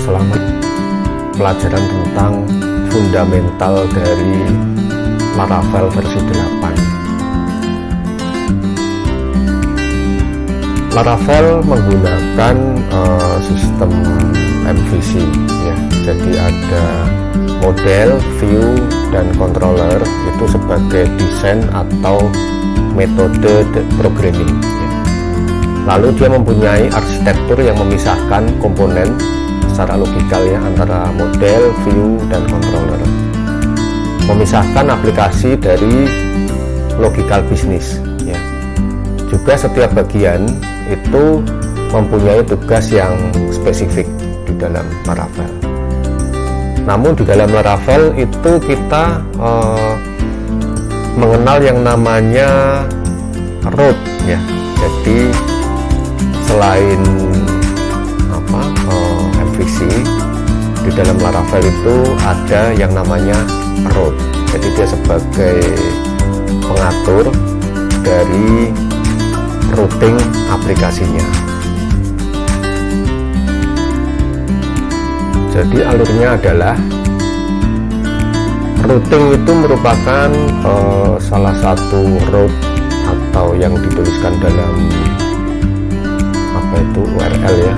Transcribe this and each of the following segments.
Selamat pelajaran tentang fundamental dari Laravel versi 8. Laravel menggunakan sistem MVC ya. Jadi ada model, view, dan controller itu sebagai desain atau metode programming ya. Lalu dia mempunyai arsitektur yang memisahkan komponen secara logikal ya antara model, view, dan controller, memisahkan aplikasi dari logikal bisnis ya. Juga setiap bagian itu mempunyai tugas yang spesifik di dalam Laravel. Namun di dalam Laravel itu kita mengenal yang namanya root ya. Jadi selain MVC, di dalam Laravel itu ada yang namanya root. Jadi dia sebagai pengatur dari routing aplikasinya. Jadi alurnya adalah routing itu merupakan salah satu root atau yang dituliskan dalam URL ya.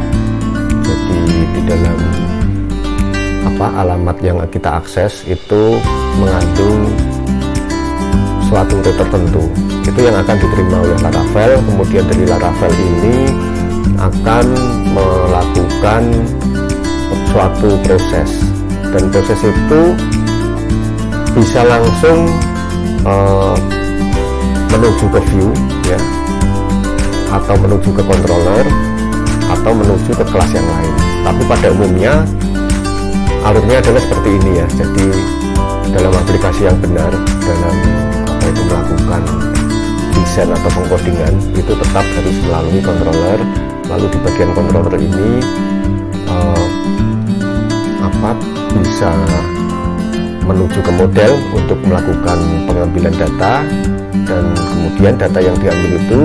Jadi di dalam alamat yang kita akses itu mengandung suatu root tertentu. Itu yang akan diterima oleh Laravel. Kemudian dari Laravel ini akan melakukan suatu proses, dan proses itu bisa langsung menuju ke view ya, atau menuju ke controller, atau menuju ke kelas yang lain. Tapi pada umumnya alurnya adalah seperti ini ya. Jadi dalam aplikasi yang benar, dalam melakukan desain atau pengkodingan, itu tetap harus melalui controller. Lalu di bagian controller ini bisa menuju ke model untuk melakukan pengambilan data, dan kemudian data yang diambil itu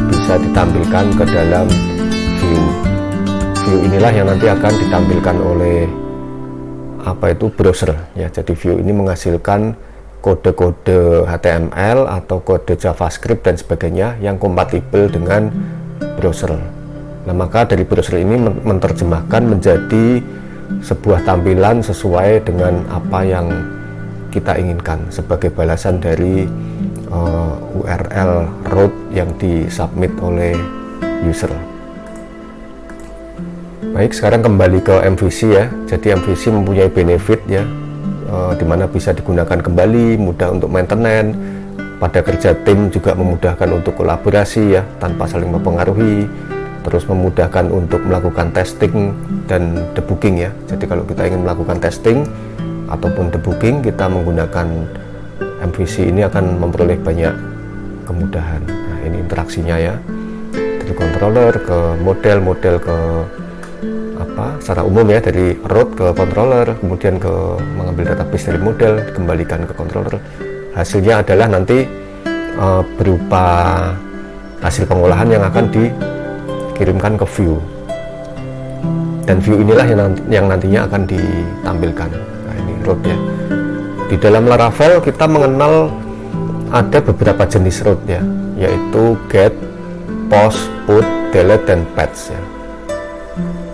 bisa ditampilkan ke dalam view. View inilah yang nanti akan ditampilkan oleh browser ya. Jadi view ini menghasilkan kode-kode HTML atau kode JavaScript dan sebagainya yang kompatibel dengan browser. Nah, maka dari browser ini menerjemahkan menjadi sebuah tampilan sesuai dengan apa yang kita inginkan sebagai balasan dari URL root yang disubmit oleh user. Baik, sekarang kembali ke MVC ya. Jadi MVC mempunyai benefit ya, dimana bisa digunakan kembali, mudah untuk maintenance, pada kerja tim juga memudahkan untuk kolaborasi ya tanpa saling mempengaruhi, terus memudahkan untuk melakukan testing dan debugging ya. Jadi kalau kita ingin melakukan testing ataupun debugging, kita menggunakan MVC ini akan memperoleh banyak kemudahan. Nah, ini interaksinya ya, dari controller ke model ke secara umum ya, dari root ke controller, kemudian ke mengambil database dari model, dikembalikan ke controller. Hasilnya adalah nanti berupa hasil pengolahan yang akan dikirimkan ke view, dan view inilah yang nantinya akan ditampilkan. Nah, ini root ya. Di dalam Laravel kita mengenal ada beberapa jenis root ya, yaitu get, post, put, delete, dan patch ya.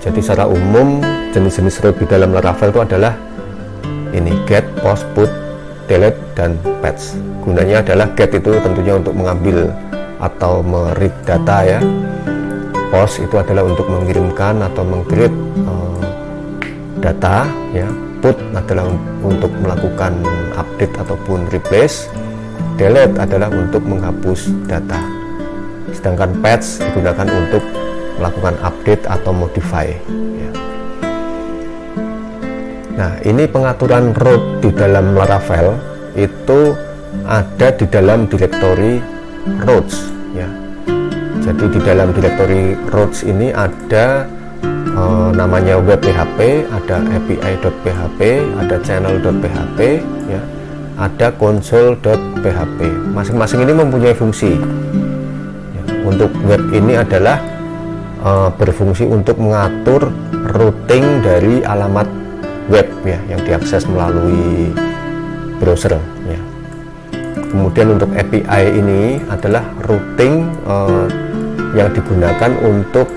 Jadi secara umum jenis-jenis root di dalam Laravel itu adalah ini: get, post, put, delete, dan patch. Gunanya adalah get itu tentunya untuk mengambil atau meread data ya. Post itu adalah untuk mengirimkan atau mengcreate data ya. Put adalah untuk melakukan update ataupun replace. Delete adalah untuk menghapus data. Sedangkan patch digunakan untuk melakukan update atau modify ya. Nah, ini pengaturan root di dalam Laravel itu ada di dalam direktori routes ya. Jadi di dalam direktori routes ini ada namanya web PHP, ada API.php, ada channel.php ya, ada console.php. Masing-masing ini mempunyai fungsi ya. Untuk web ini adalah berfungsi untuk mengatur routing dari alamat web ya yang diakses melalui browser ya. Kemudian untuk API ini adalah routing yang digunakan untuk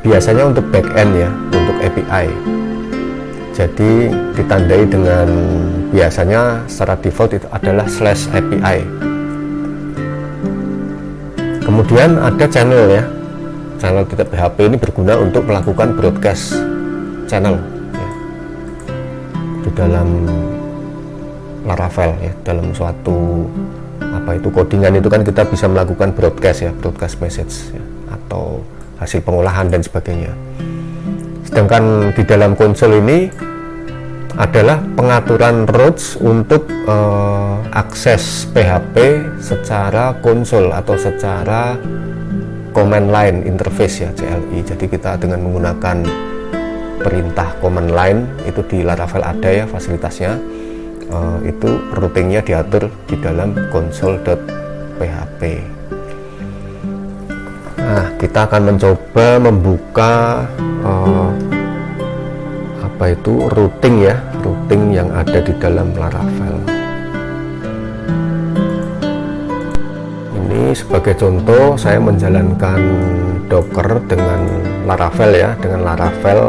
biasanya untuk backend ya, untuk API. Jadi ditandai dengan biasanya secara default itu adalah /API. Kemudian ada channel ya. Channel .php ini berguna untuk melakukan broadcast channel ya, di dalam Laravel ya, dalam suatu codingan itu kan kita bisa melakukan broadcast ya, broadcast message ya, atau hasil pengolahan dan sebagainya. Sedangkan di dalam konsol ini adalah pengaturan routes untuk akses PHP secara konsol atau secara command line interface ya, CLI. Jadi kita dengan menggunakan perintah command line itu di Laravel ada ya fasilitasnya, itu routingnya diatur di dalam console.php. Nah, kita akan mencoba membuka routing ya, routing yang ada di dalam Laravel. Ini sebagai contoh saya menjalankan Docker dengan Laravel ya, dengan Laravel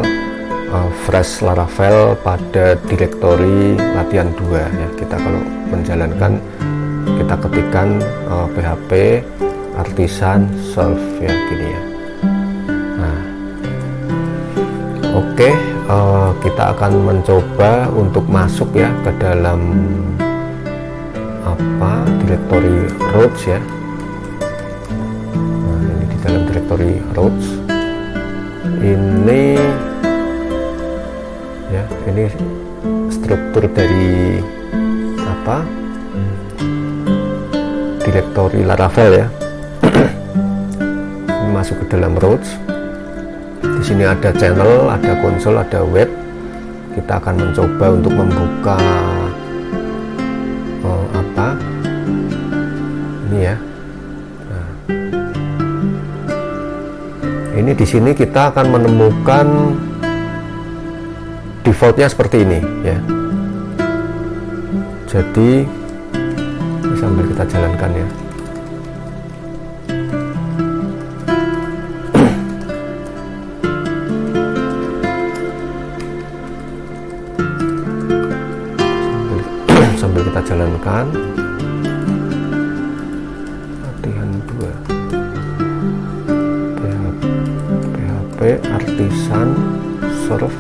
fresh Laravel pada direktori latihan 2 ya. Kita kalau menjalankan kita ketikkan php artisan serve ya, gini ya. Nah, oke, kita akan mencoba untuk masuk ya ke dalam direktori routes ya. Nah, ini di dalam direktori routes ini ya, ini struktur dari direktori Laravel ya. Ini masuk ke dalam routes. Di sini ada channel, ada konsol, ada web. Kita akan mencoba untuk membuka ini ya. Nah, ini di sini kita akan menemukan defaultnya seperti ini ya. Jadi sambil kita jalankan ya. Sambil kita jalankan latihan 2 PHP artisan serve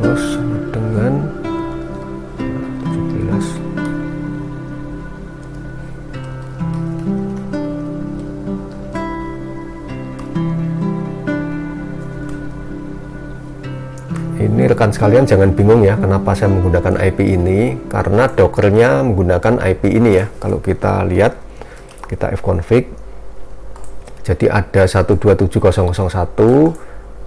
host sama dengan 17. Ini rekan sekalian jangan bingung ya, kenapa saya menggunakan IP ini, karena Dockernya menggunakan IP ini ya. Kalau kita lihat, kita fconfig, jadi ada 127.0.0.1,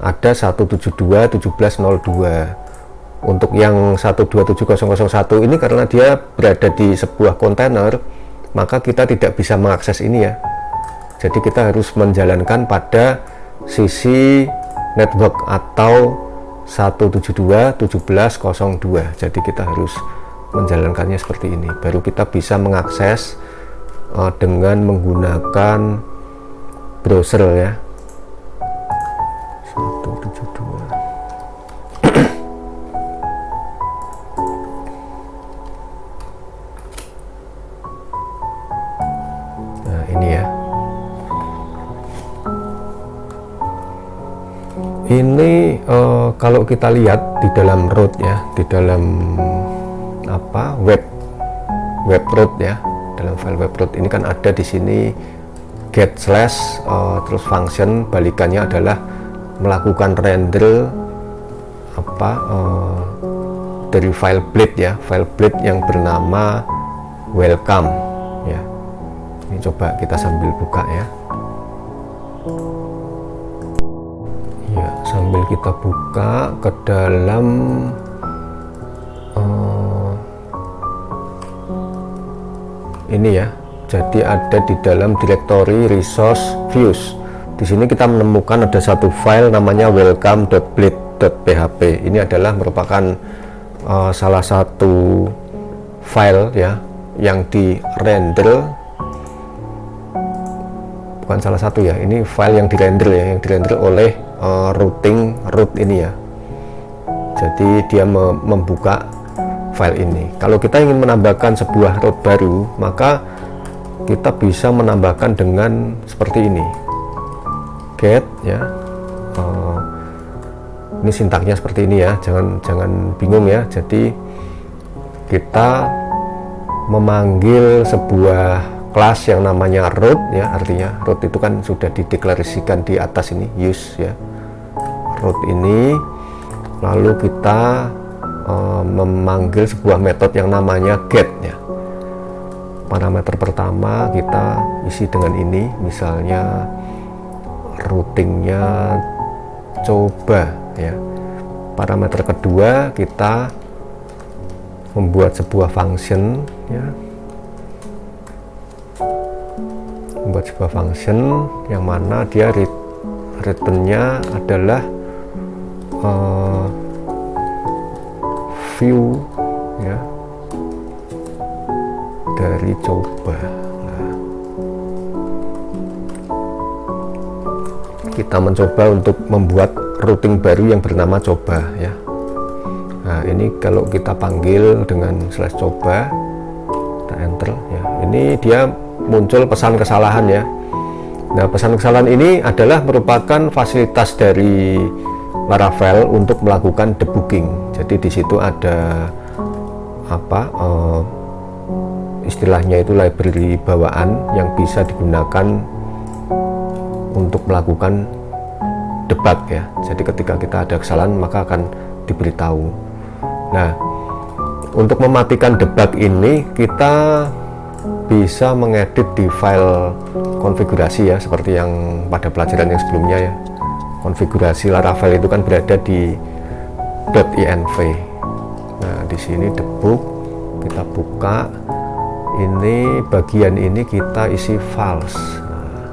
ada 172.17.02. Untuk yang 127.0.0.1 ini karena dia berada di sebuah kontainer, maka kita tidak bisa mengakses ini ya. Jadi kita harus menjalankan pada sisi network atau 172.17.02. Jadi kita harus menjalankannya seperti ini, baru kita bisa mengakses dengan menggunakan browser ya. 172. Nah ini ya. Ini kalau kita lihat di dalam root ya, di dalam web root ya, dalam file web root ini kan ada di sini get slash terus function balikannya adalah melakukan render dari file blade ya, file blade yang bernama welcome ya. Ini coba kita sambil buka ya. Ya, sambil kita buka ke dalam ini ya. Jadi ada di dalam directory resource views. Di sini kita menemukan ada satu file namanya welcome.blade.php. Ini adalah merupakan salah satu file ya yang di render, bukan salah satu ya, ini file yang di render ya, yang di render oleh root ini ya. Jadi dia membuka file ini. Kalau kita ingin menambahkan sebuah root baru, maka kita bisa menambahkan dengan seperti ini, get ya. Ini sintaknya seperti ini ya, jangan bingung ya. Jadi kita memanggil sebuah kelas yang namanya root ya, artinya root itu kan sudah dideklarasikan di atas ini, use ya, root ini. Lalu kita memanggil sebuah metode yang namanya get ya. Parameter pertama kita isi dengan ini, misalnya routingnya coba ya. Parameter kedua kita membuat sebuah function ya, membuat sebuah function yang mana dia returnnya adalah view ya dari coba. Nah, kita mencoba untuk membuat routing baru yang bernama coba ya. Nah, ini kalau kita panggil dengan slash coba, kita enter ya, ini dia muncul pesan kesalahan ya. Nah, pesan kesalahan ini adalah merupakan fasilitas dari Laravel untuk melakukan debugging. Jadi di situ ada apa, istilahnya itu library bawaan yang bisa digunakan untuk melakukan debug ya. Jadi ketika kita ada kesalahan maka akan diberitahu. Nah, untuk mematikan debug ini kita bisa mengedit di file konfigurasi ya, seperti yang pada pelajaran yang sebelumnya ya. Konfigurasi Laravel itu kan berada di .env. Nah, di sini debug, kita buka. Ini bagian ini kita isi false. Nah,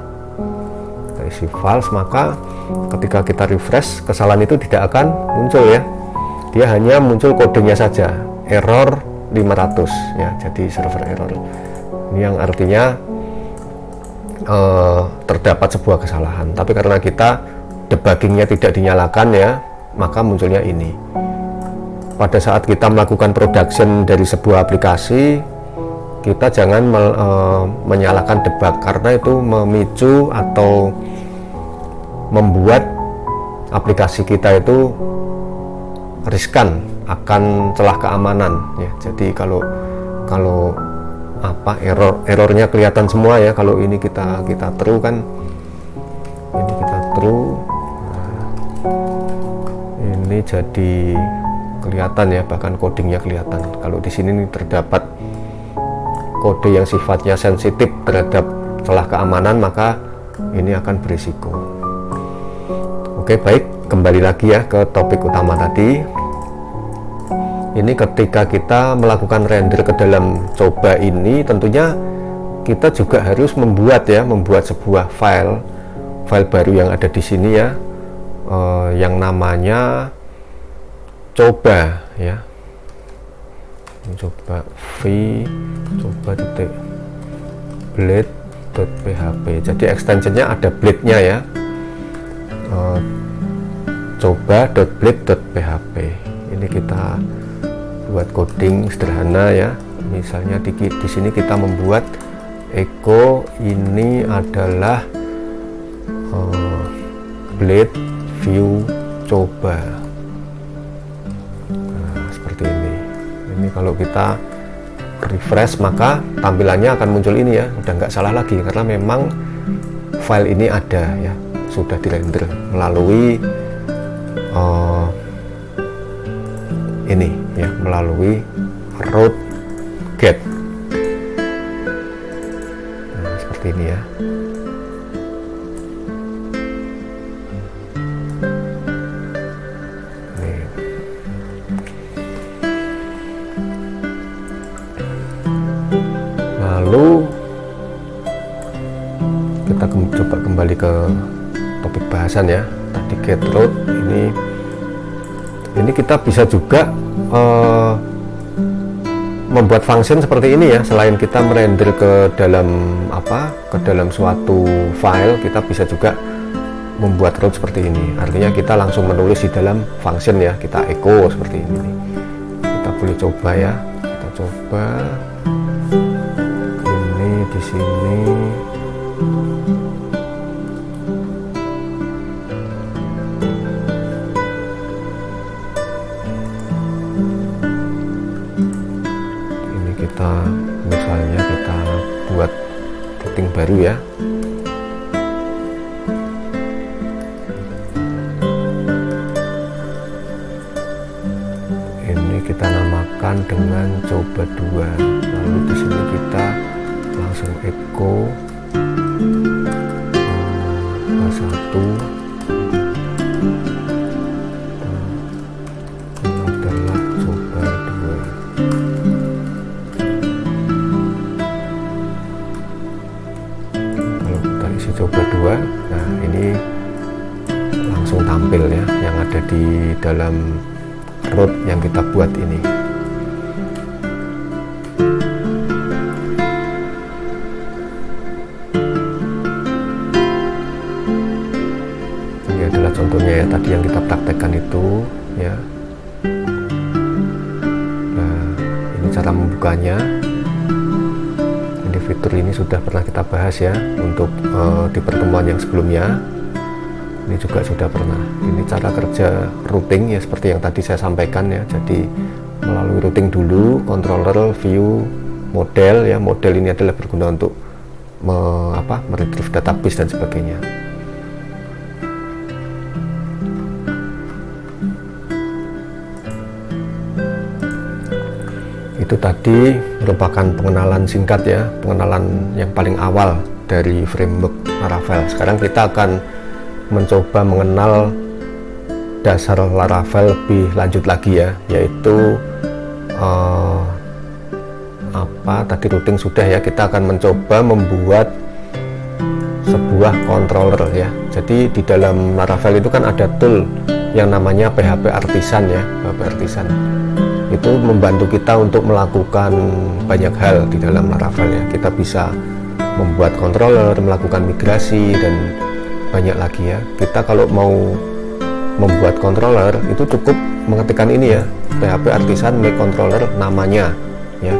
kita isi false, maka ketika kita refresh, kesalahan itu tidak akan muncul ya. Dia hanya muncul kodenya saja, error 500 ya, jadi server error. Ini yang artinya terdapat sebuah kesalahan. Tapi karena kita debuggingnya tidak dinyalakan ya, maka munculnya ini. Pada saat kita melakukan production dari sebuah aplikasi, kita jangan menyalakan debug, karena itu memicu atau membuat aplikasi kita itu riskan akan celah keamanan ya. Jadi kalau apa errornya kelihatan semua ya. Kalau ini kita true kan, ini kita true, nah, ini jadi kelihatan ya, bahkan codingnya kelihatan. Kalau di sini terdapat kode yang sifatnya sensitif terhadap celah keamanan, maka ini akan berisiko. Oke, baik, kembali lagi ya ke topik utama tadi. Ini ketika kita melakukan render ke dalam coba ini, tentunya kita juga harus membuat sebuah file baru yang ada di sini ya, yang namanya coba ya. Coba titik blade.php. Jadi extensionnya ada blade-nya ya, coba.blade.php. Ini kita buat coding sederhana ya. Misalnya di sini kita membuat echo ini adalah blade view coba. Nah, seperti ini. Ini kalau kita refresh maka tampilannya akan muncul ini ya, udah nggak salah lagi karena memang file ini ada ya, sudah dirender melalui ini ya, melalui root get. Nah, seperti ini ya. Lalu pembahasan ya. Tadi get root, ini kita bisa juga membuat function seperti ini ya. Selain kita merender ke dalam suatu file, kita bisa juga membuat root seperti ini. Artinya kita langsung menulis di dalam function ya, kita echo seperti ini. Kita boleh coba ya, kita coba ini di sini. Ini kita misalnya kita buat routing baru ya. Kita namakan dengan coba 2, lalu di sini kita langsung echo H1 ini adalah coba 2. Kalau kita isi coba 2, nah ini langsung tampil ya yang ada di dalam root yang kita buat ini. Ini adalah contohnya ya, tadi yang kita praktekkan itu ya. Nah, ini cara membukanya. Ini fitur ini sudah pernah kita bahas ya untuk di pertemuan yang sebelumnya. Ini juga sudah pernah. Ini cara kerja routing ya, seperti yang tadi saya sampaikan ya. Jadi melalui routing dulu, controller, view, model ya. Model ini adalah berguna untuk meretrieve database dan sebagainya. Itu tadi merupakan pengenalan singkat ya, pengenalan yang paling awal dari framework Laravel. Sekarang kita akan mencoba mengenal dasar Laravel lebih lanjut lagi ya, yaitu tadi routing sudah ya. Kita akan mencoba membuat sebuah controller ya. Jadi di dalam Laravel itu kan ada tool yang namanya PHP Artisan ya. PHP Artisan itu membantu kita untuk melakukan banyak hal di dalam Laravel ya. Kita bisa membuat controller, melakukan migrasi, dan banyak lagi ya. Kita kalau mau membuat controller itu cukup mengetikkan ini ya, PHP Artisan make controller namanya ya.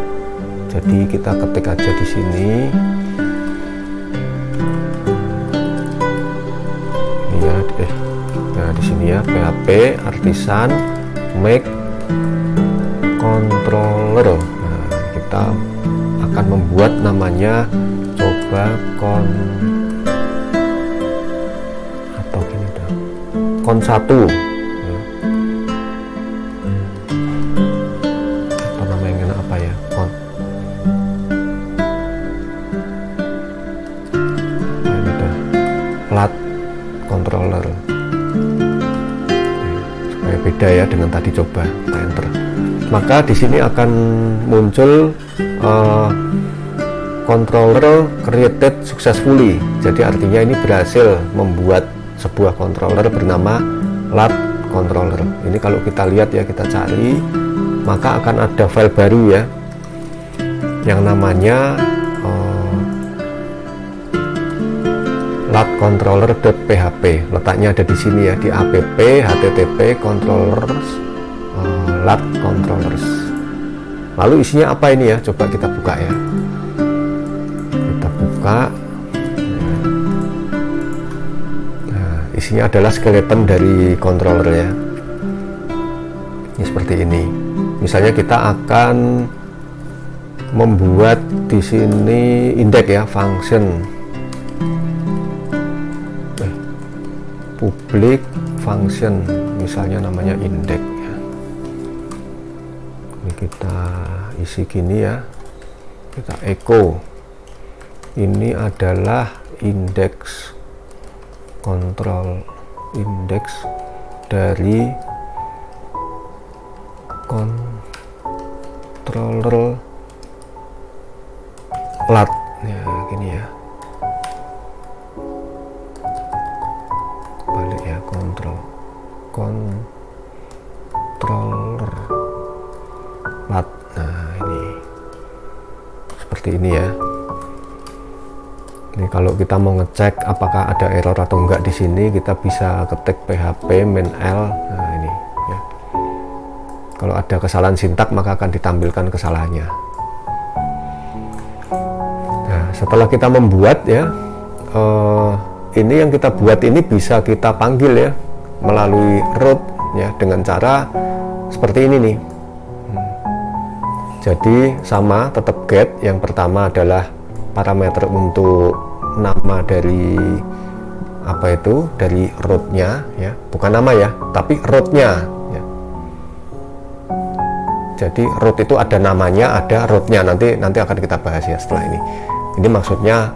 Jadi kita ketik aja di sini. Ini ya, nah di sini ya, PHP Artisan make controller. Nah, kita akan membuat namanya coba kon 1 ya. Apa namanya, apa ya, kon. Nah, ini dah flat controller supaya beda ya dengan tadi. Coba kita enter, maka di sini akan muncul controller created successfully. Jadi artinya ini berhasil membuat sebuah controller bernama lat controller. Ini kalau kita lihat ya, kita cari, maka akan ada file baru ya yang namanya latcontroller.php. Letaknya ada di sini ya, di app http controllers lat controllers. Lalu isinya apa ini ya? Coba kita buka ya. Kita buka. Isinya adalah skeleton dari controller ya. Ini seperti ini. Misalnya kita akan membuat di sini index ya, function public function, misalnya namanya index ya. Ini kita isi gini ya. Kita echo. Ini adalah index, control index dari controller lat ya, gini ya. controller lat. Nah, ini seperti ini ya. Ini kalau kita mau ngecek apakah ada error atau enggak di sini, kita bisa ketik php -l. Nah, ini ya. Kalau ada kesalahan sintak maka akan ditampilkan kesalahannya. Nah, setelah kita membuat ya, ini yang kita buat ini bisa kita panggil ya melalui root ya dengan cara seperti ini nih. Jadi sama, tetap get. Yang pertama adalah parameter untuk nama dari apa itu, dari rootnya ya, bukan nama ya, tapi rootnya ya. Jadi root itu ada namanya, ada rootnya. Nanti akan kita bahas ya setelah ini. Ini maksudnya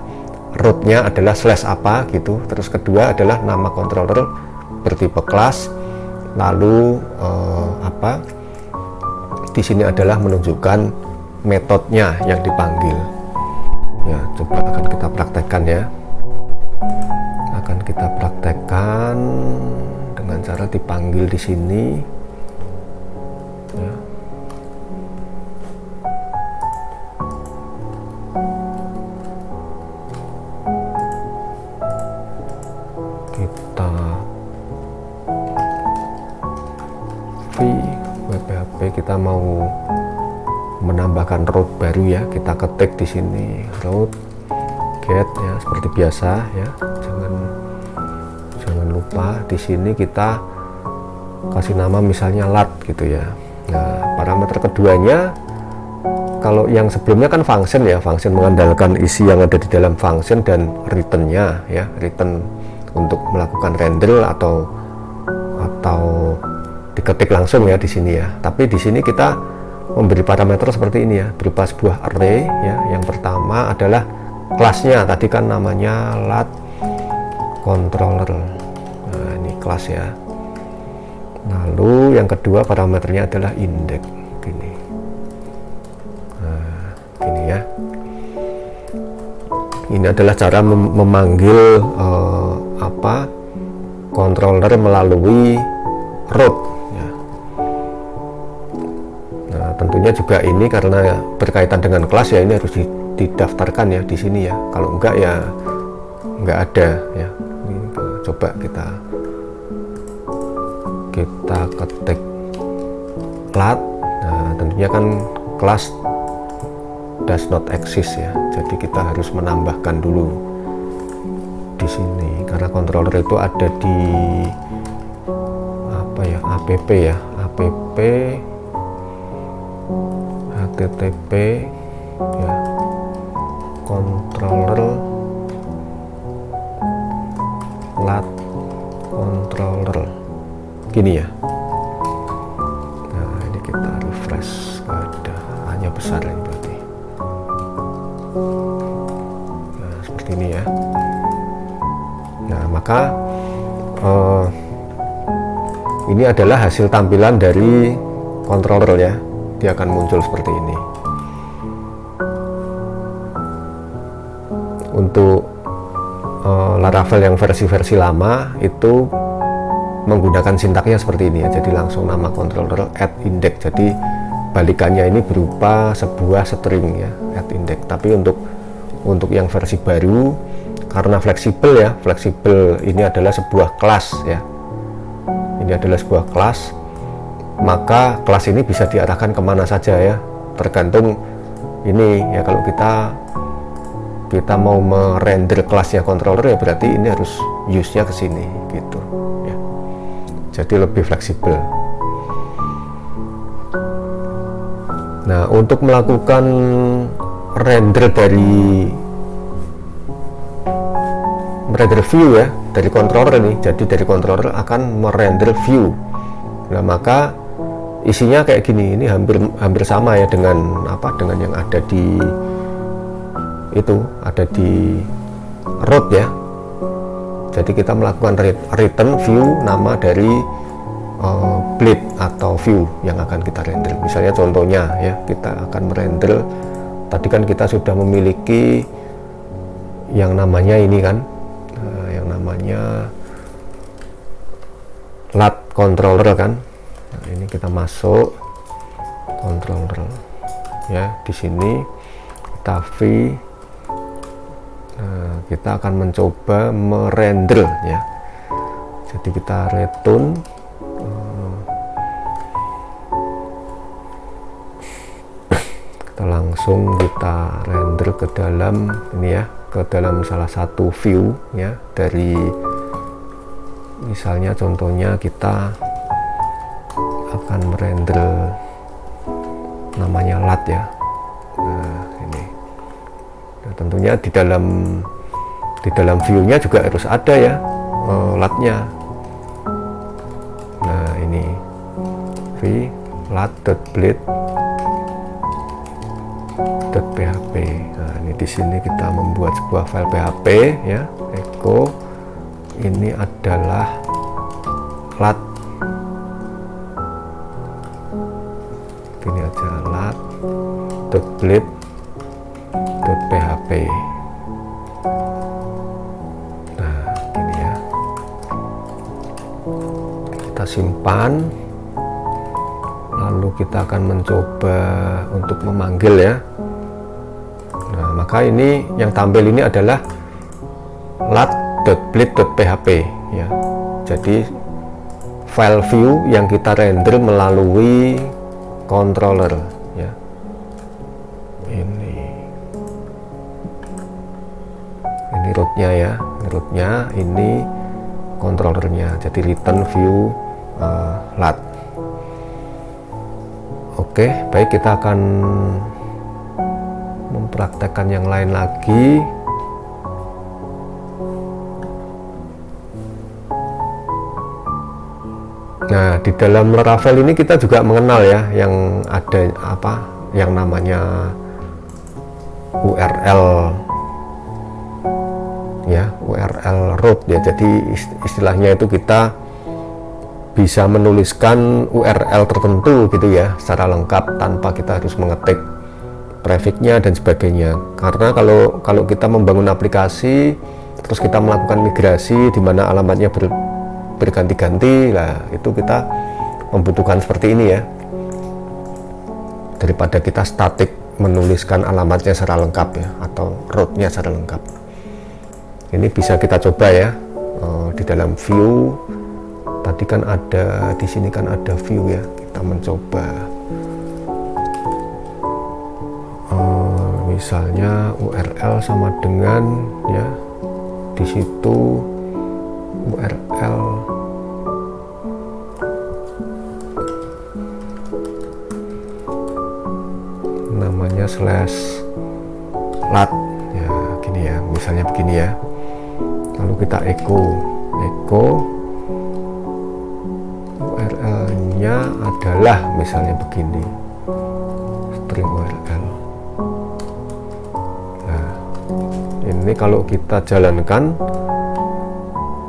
rootnya adalah slash apa gitu. Terus kedua adalah nama controller bertipe kelas. Lalu di sini adalah menunjukkan metodenya yang dipanggil. Ya, coba akan kita praktekkan ya. Akan kita praktekkan dengan cara dipanggil di sini. Ya. Kita web-php, kita mau menambahkan root baru ya, kita ketik di sini root get ya, seperti biasa ya. Jangan lupa di sini kita kasih nama misalnya lat gitu ya. Nah, parameter keduanya, kalau yang sebelumnya kan function ya, function mengandalkan isi yang ada di dalam function dan returnnya ya, return untuk melakukan render atau diketik langsung ya di sini ya. Tapi di sini kita memberi parameter seperti ini ya, berupa sebuah array ya. Yang pertama adalah kelasnya, tadi kan namanya lat controller. Nah, ini kelas ya. Lalu yang kedua parameternya adalah index gini. Nah, gini ya. Ini adalah cara memanggil controller melalui root ya. Nah, tentunya juga ini karena berkaitan dengan kelas ya, ini harus didaftarkan ya di sini ya. Kalau enggak ya enggak ada ya. Ini, coba kita ketik lat. Nah, tentunya kan kelas does not exist ya. Jadi kita harus menambahkan dulu di sini karena controller itu ada di app ya, app http ya, controller lat controller gini ya. Nah, ini kita refresh, ada hanya besar ini berarti. Nah, seperti ini ya. Nah, maka ini adalah hasil tampilan dari controller ya. Dia akan muncul seperti ini. Untuk Laravel yang versi-versi lama itu menggunakan sintaknya seperti ini ya. Jadi langsung nama controller add index. Jadi balikannya ini berupa sebuah string ya, add index. Tapi untuk yang versi baru, karena fleksibel ya, fleksibel ini adalah sebuah kelas ya. Ini adalah sebuah kelas, maka kelas ini bisa diarahkan kemana saja ya, tergantung ini ya. Kalau kita mau merender kelasnya controller ya, berarti ini harus use-nya ke sini gitu ya. Jadi lebih fleksibel. Nah, untuk melakukan render view ya dari controller ini, jadi dari controller akan merender view. Nah, maka isinya kayak gini. Ini hampir sama ya dengan yang ada di root ya. Jadi kita melakukan return view nama dari bleed atau view yang akan kita render. Misalnya contohnya ya, kita akan merender, tadi kan kita sudah memiliki yang namanya ini kan, yang namanya LUT controller kan. Nah, ini kita masuk controller ya, di sini kita V. Nah, kita akan mencoba merender ya. Jadi kita return, kita langsung kita render ke dalam ini ya, ke dalam salah satu view ya, dari misalnya contohnya kita akan merender namanya LUT ya. Nah, ini. Nah, tentunya di dalam view-nya juga harus ada ya LUT-nya. Nah, ini v lut.blade.php. Nah, ini di sini kita membuat sebuah file PHP ya, echo. Ini adalah LUT. Ini aja lut.blade.php. Nah, ini ya. Kita simpan. Lalu kita akan mencoba untuk memanggil ya. Nah, maka ini yang tampil ini adalah lut.blade.php ya. Jadi file view yang kita render melalui controller ya. Ini rootnya ya, ini controllernya. Jadi return view LUT. Oke, baik, kita akan mempraktekkan yang lain lagi. Nah, di dalam Laravel ini kita juga mengenal ya, yang ada apa, yang namanya URL ya, URL root ya. Jadi istilahnya itu kita bisa menuliskan URL tertentu gitu ya, secara lengkap tanpa kita harus mengetik prefixnya dan sebagainya. Karena kalau kita membangun aplikasi terus kita melakukan migrasi di mana alamatnya berganti-ganti, lah itu kita membutuhkan seperti ini ya, daripada kita statik menuliskan alamatnya secara lengkap ya, atau rootnya secara lengkap. Ini bisa kita coba ya di dalam view. Tadi kan ada di sini kan ada view ya, kita mencoba misalnya URL sama dengan ya, di situ URL namanya /lut ya, gini ya, misalnya begini ya. Lalu kita echo URL-nya adalah misalnya begini, string URL. Nah, ini kalau kita jalankan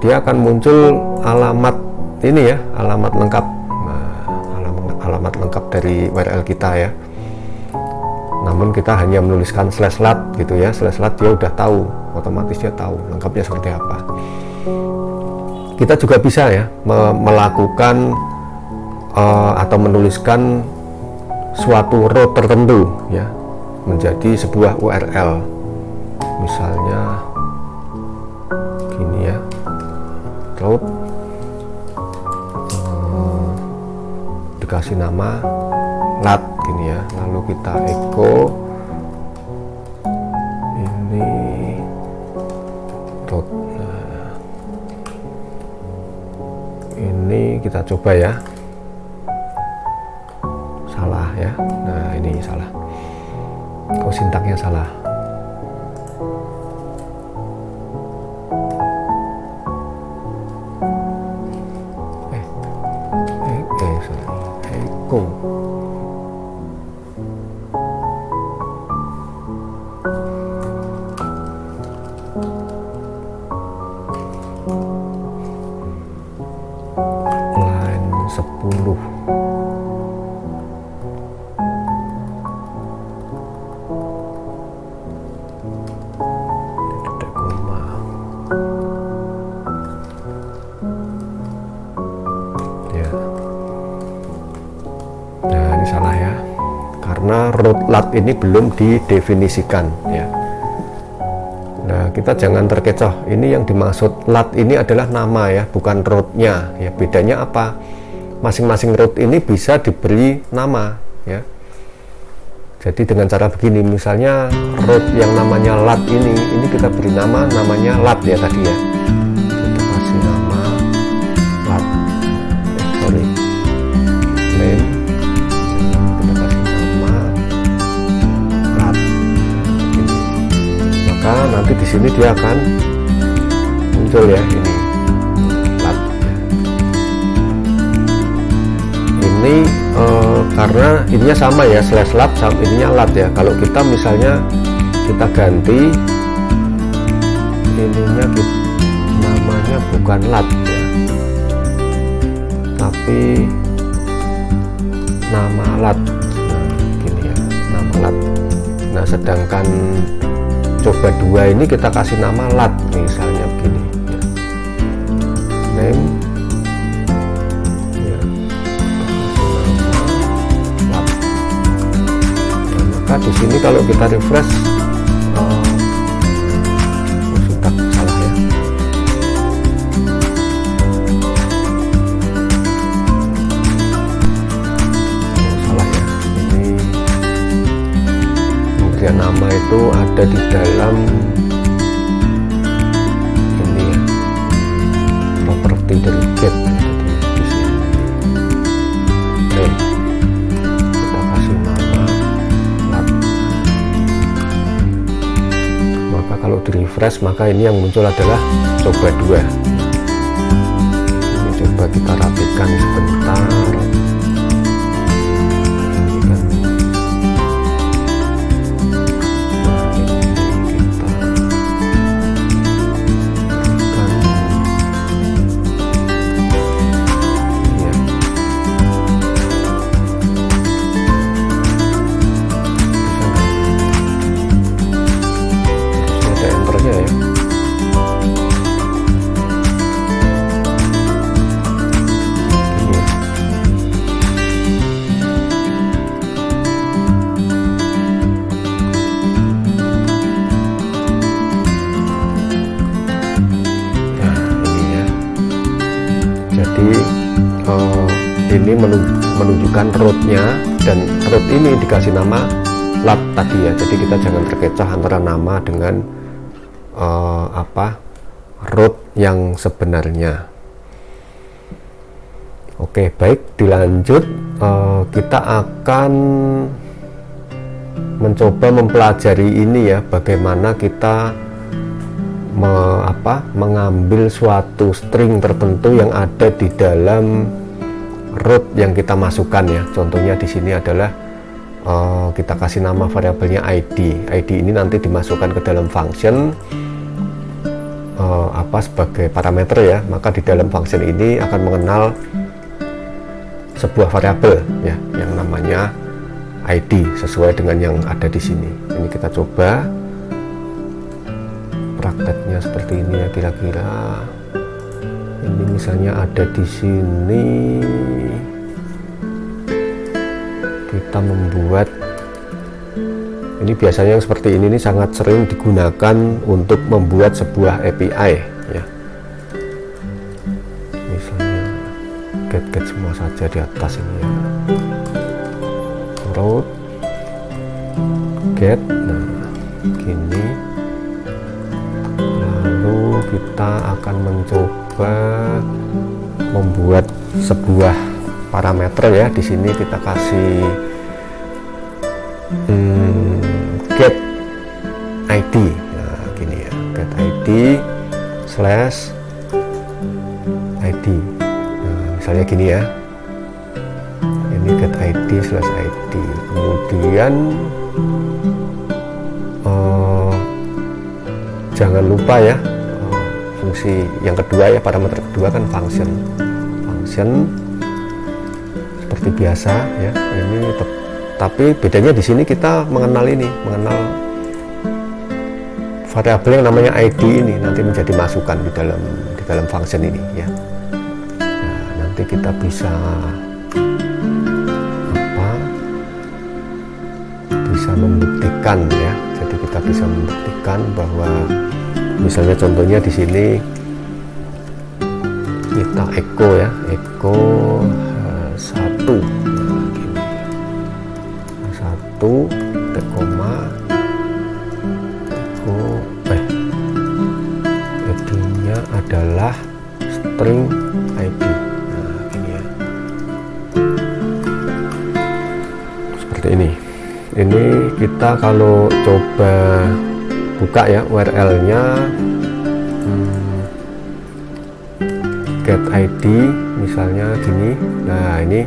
dia akan muncul alamat ini ya, alamat lengkap. Nah, alamat lengkap dari URL kita ya. Namun kita hanya menuliskan /lut gitu ya, /lut dia udah tahu, otomatis dia tahu lengkapnya seperti apa. Kita juga bisa ya melakukan atau menuliskan suatu root tertentu ya menjadi sebuah URL. Misalnya gini ya, root dikasih nama lut gini ya, lalu kita echo ini root. Nah, ini kita coba ya, salah ya. Nah, ini salah, kok sintaknya salah. Echo line 10. Titik koma. Nah, ini salah ya, karena root lat ini belum didefinisikan ya. Nah, kita jangan terkecoh. Ini yang dimaksud lat ini adalah nama ya, bukan rootnya ya. Bedanya apa? Masing-masing root ini bisa diberi nama ya. Jadi dengan cara begini, misalnya root yang namanya lat ini kita beri namanya lat ya tadi ya. Kita kasih nama lat. Sorry. Name. Kita kasih nama lat. Maka nanti di sini dia akan muncul ya ini lat. Ini karena ininya sama ya, slash lat sama ininya lat ya. Kalau kita misalnya kita ganti ininya, namanya bukan lat ya, tapi nama lat. Nah, gini ya, nama lat. Nah, sedangkan coba 2 ini kita kasih nama lat, misalnya begini ya. Name ya, lat. Nah, maka di sini kalau kita refresh sudah salah ya. Salah ya, ini pemberian nama itu ada di dalam ini ya, properti dari get. Di sini. Oke, kita kasih nama lat. Maka kalau di refresh, maka ini yang muncul adalah coba 2. Ini coba kita rapikan sebentar. Ini menunjukkan rootnya, dan root ini dikasih nama lat tadi ya. Jadi kita jangan terkecoh antara nama dengan root yang sebenarnya. Oke, baik, dilanjut. Kita akan mencoba mempelajari ini ya, bagaimana kita mengambil suatu string tertentu yang ada di dalam root yang kita masukkan ya. Contohnya di sini adalah kita kasih nama variabelnya ID. ID ini nanti dimasukkan ke dalam function sebagai parameter ya. Maka di dalam function ini akan mengenal sebuah variabel ya yang namanya ID sesuai dengan yang ada di sini. Ini kita coba prakteknya seperti ini ya, kira-kira. Ini misalnya ada di sini, kita membuat ini, biasanya yang seperti ini sangat sering digunakan untuk membuat sebuah API ya. Misalnya get semua saja di atas ini ya, root get. Nah, gini, lalu kita akan mencoba membuat sebuah parameter ya. Di sini kita kasih get ID. Nah, gini ya, get ID slash ID. Nah, misalnya gini ya, ini get ID slash ID. Kemudian jangan lupa ya, fungsi yang kedua ya, parameter kedua kan function seperti biasa ya. Ini tapi bedanya di sini kita mengenal variabel yang namanya ID ini nanti menjadi masukan di dalam function ini ya. Nah, nanti nanti kita bisa membuktikan ya. Jadi kita bisa membuktikan bahwa misalnya contohnya di sini kita echo ya, echo 1 gini. 1 titik koma echo ID-nya adalah string ID. Nah, gini ya. Seperti ini. Ini kita kalau coba buka ya URL-nya, get ID misalnya gini. Nah, ini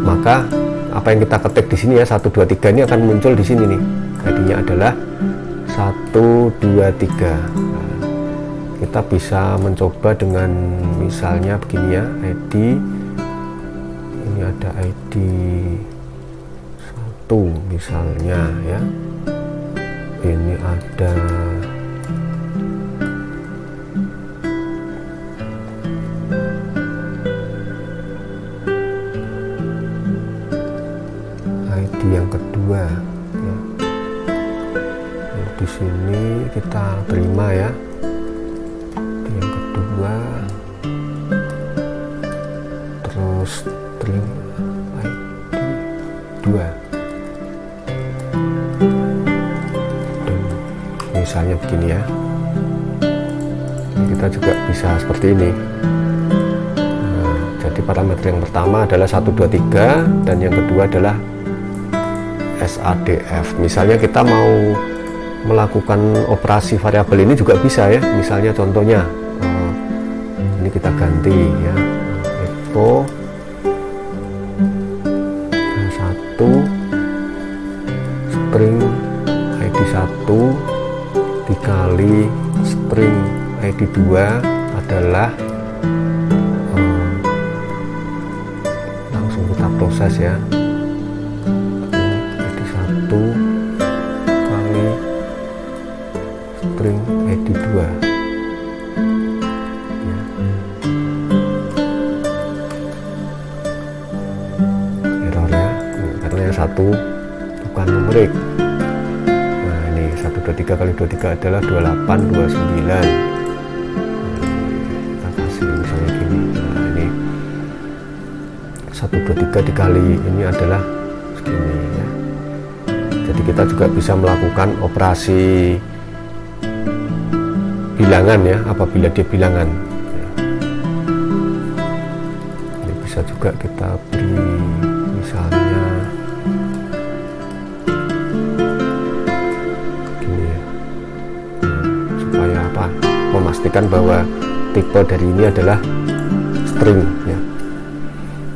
maka apa yang kita ketik di sini ya 123 ini akan muncul di sini nih. ID-nya adalah 123. Nah, kita bisa mencoba dengan misalnya begini ya, ID ini ada ID misalnya ya, ini ada ID yang kedua ya. Di sini kita terima ya, ID yang kedua, terus terima ID 2. Misalnya begini ya, kita juga bisa seperti ini. Nah, jadi parameter yang pertama adalah 123 dan yang kedua adalah SADF. Misalnya kita mau melakukan operasi variabel ini juga bisa ya. Misalnya contohnya ini kita ganti ya, echo 1 string ID 1 dikali string ID 2 adalah langsung kita proses ya, ID 1 kali string ID 2 ya. Error ya, karena yang satu bukan numerik. 23 kali 23 adalah 2829. Kita kasih misalnya gini. Nah, ini 123 dikali ini adalah segini ya. Jadi kita juga bisa melakukan operasi bilangan ya, apabila dia bilangan ya. Ini bisa juga kita beri misalnya memastikan bahwa tipe dari ini adalah string ya.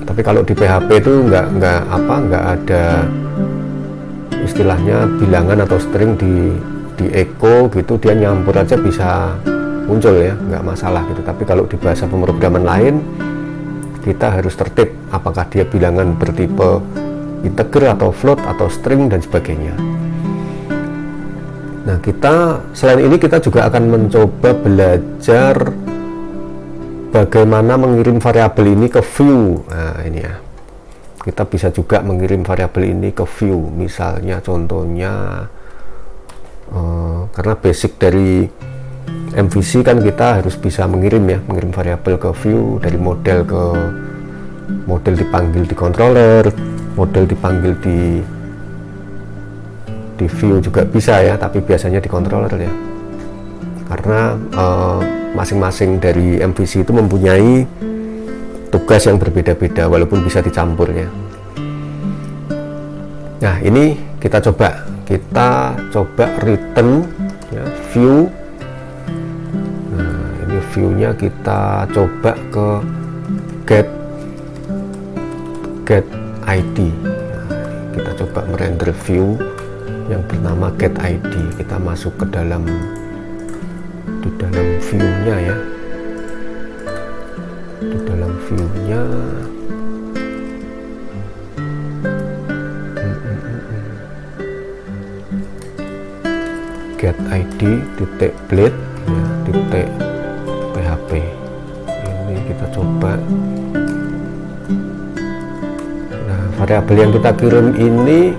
Tapi kalau di PHP itu nggak ada istilahnya bilangan atau string di echo gitu, dia nyampur aja bisa muncul ya, nggak masalah gitu. Tapi kalau di bahasa pemrograman lain kita harus tertib apakah dia bilangan bertipe integer atau float atau string dan sebagainya. Nah, kita selain ini kita juga akan mencoba belajar bagaimana mengirim variabel ini ke view. Nah, ini ya. Kita bisa juga mengirim variabel ini ke view. Misalnya contohnya karena basic dari MVC kan kita harus bisa mengirim variabel ke view, dari model ke model dipanggil di controller, model dipanggil di view juga bisa ya, tapi biasanya di controller ya, karena masing-masing dari MVC itu mempunyai tugas yang berbeda-beda walaupun bisa dicampur ya. Nah, ini kita coba return ya, view. Nah, ini view-nya kita coba ke get ID. Nah, kita coba merender view yang bernama get ID. Kita masuk ke dalam view-nya ya, di dalam view-nya get ID titik blade ya, titik PHP. Ini kita coba variabel yang kita kirim ini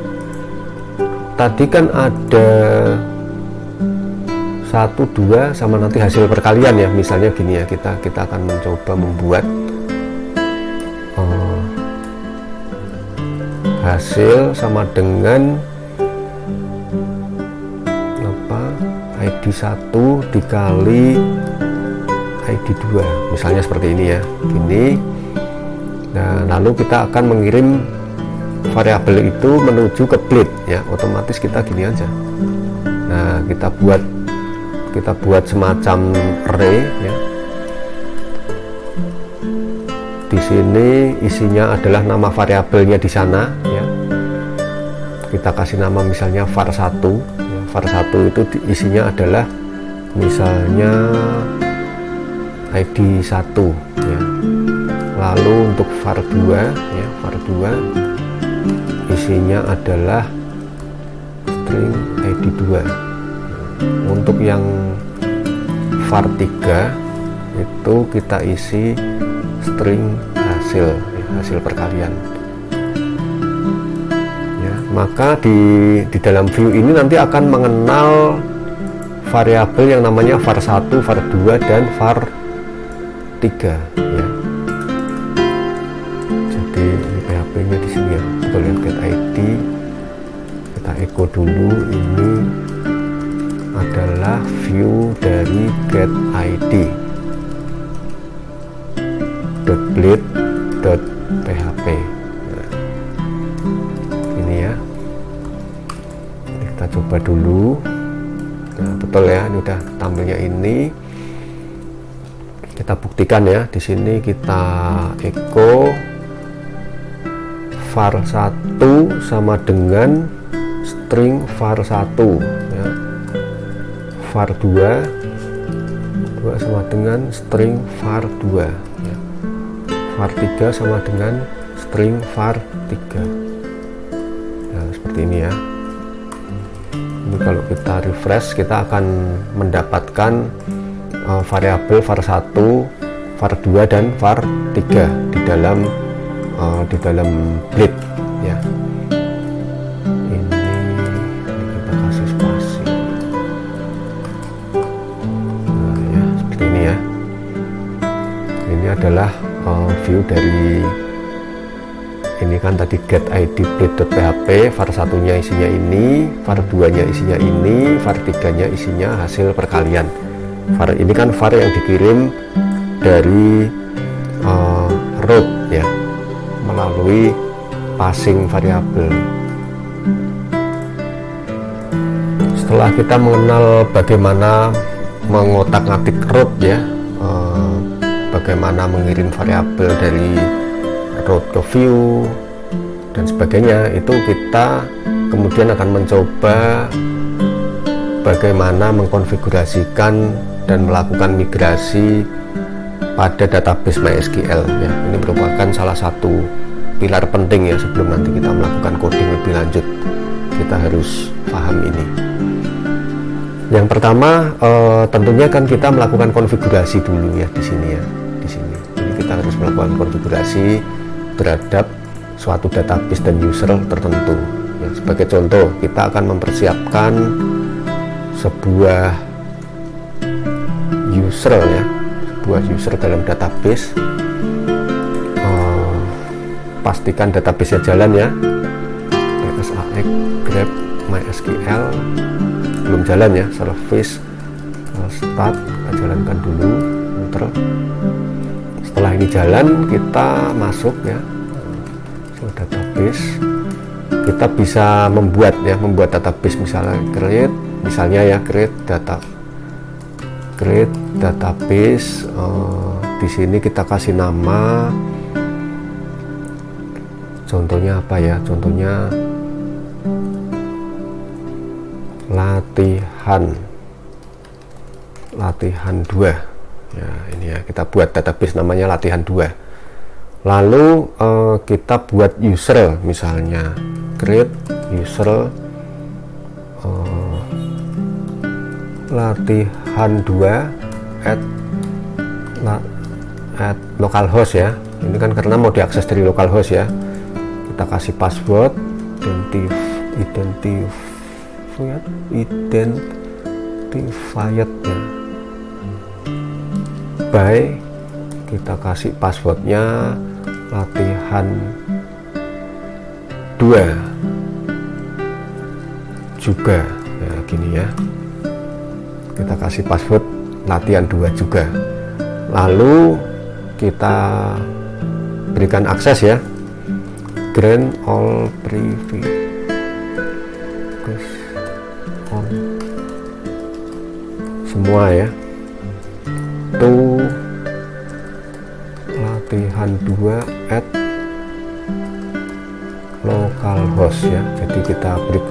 tadi kan ada 1, 2 sama nanti hasil perkalian ya. Misalnya gini ya, kita akan mencoba membuat hasil sama dengan ID 1 dikali ID 2, misalnya seperti ini ya, gini. Nah, lalu kita akan mengirim variabel itu menuju ke plate ya, otomatis kita gini aja. Nah, kita buat semacam array ya. Di sini isinya adalah nama variabelnya di sana ya. Kita kasih nama misalnya var1 ya. var1 itu isinya adalah misalnya ID 1 ya. Lalu untuk var2 ya, var2 isinya adalah string ID 2. Untuk yang var3 itu kita isi string hasil ya, hasil perkalian ya. Maka di dalam view ini nanti akan mengenal variabel yang namanya var1, var2 dan var3 ya. Jadi ini PHP nya di sini ya, kita lihat get ID, kita echo dulu. Ini adalah view dari get ID .blade.php. Nah, ini ya, kita coba dulu. Nah, betul ya, ini udah tampilnya ini. Kita buktikan ya, di sini kita echo var1 sama dengan string var1 ya. var2 sama dengan string var2 ya. var3 sama dengan string var3. Nah, seperti ini ya. Ini kalau kita refresh, kita akan mendapatkan variabel var1, var2 dan var3 di dalam blade ya. Ini kita kasih spasi. Nah, ya, seperti ini ya. Ini adalah view dari ini kan tadi get id blade.php, var1 nya isinya ini, var2 nya isinya ini, var3 nya isinya hasil perkalian. Var ini kan var yang dikirim dari root ya, melalui passing variabel. Setelah kita mengenal bagaimana mengotak-atik root ya, bagaimana mengirim variabel dari root ke view dan sebagainya, itu kita kemudian akan mencoba bagaimana mengkonfigurasikan dan melakukan migrasi pada database MySQL ya. Ini merupakan salah satu pilar penting ya, sebelum nanti kita melakukan coding lebih lanjut, kita harus paham ini. Yang pertama tentunya kan kita melakukan konfigurasi dulu ya di sini ya, di sini. Jadi kita harus melakukan konfigurasi terhadap suatu database dan user tertentu. Ya, sebagai contoh, kita akan mempersiapkan sebuah user ya, sebuah user dalam database. Pastikan database-nya jalan ya. PSAX grep MySQL belum jalan ya, service start, kita jalankan dulu, enter. Setelah ini jalan, kita masuk ya ke database. Kita bisa membuat database, misalnya create database. Di sini kita kasih nama, contohnya apa ya, contohnya latihan 2 ya. Ini ya, kita buat database namanya latihan 2. Lalu kita buat user, misalnya create user latihan 2 at localhost ya. Ini kan karena mau diakses dari localhost ya, kita kasih password identified ya. By kita kasih passwordnya latihan 2 juga ya, gini ya, kita kasih password latihan 2 juga, lalu kita berikan akses ya, grant all privilege on semua ya, to latihan 2 at localhost ya. Jadi kita beri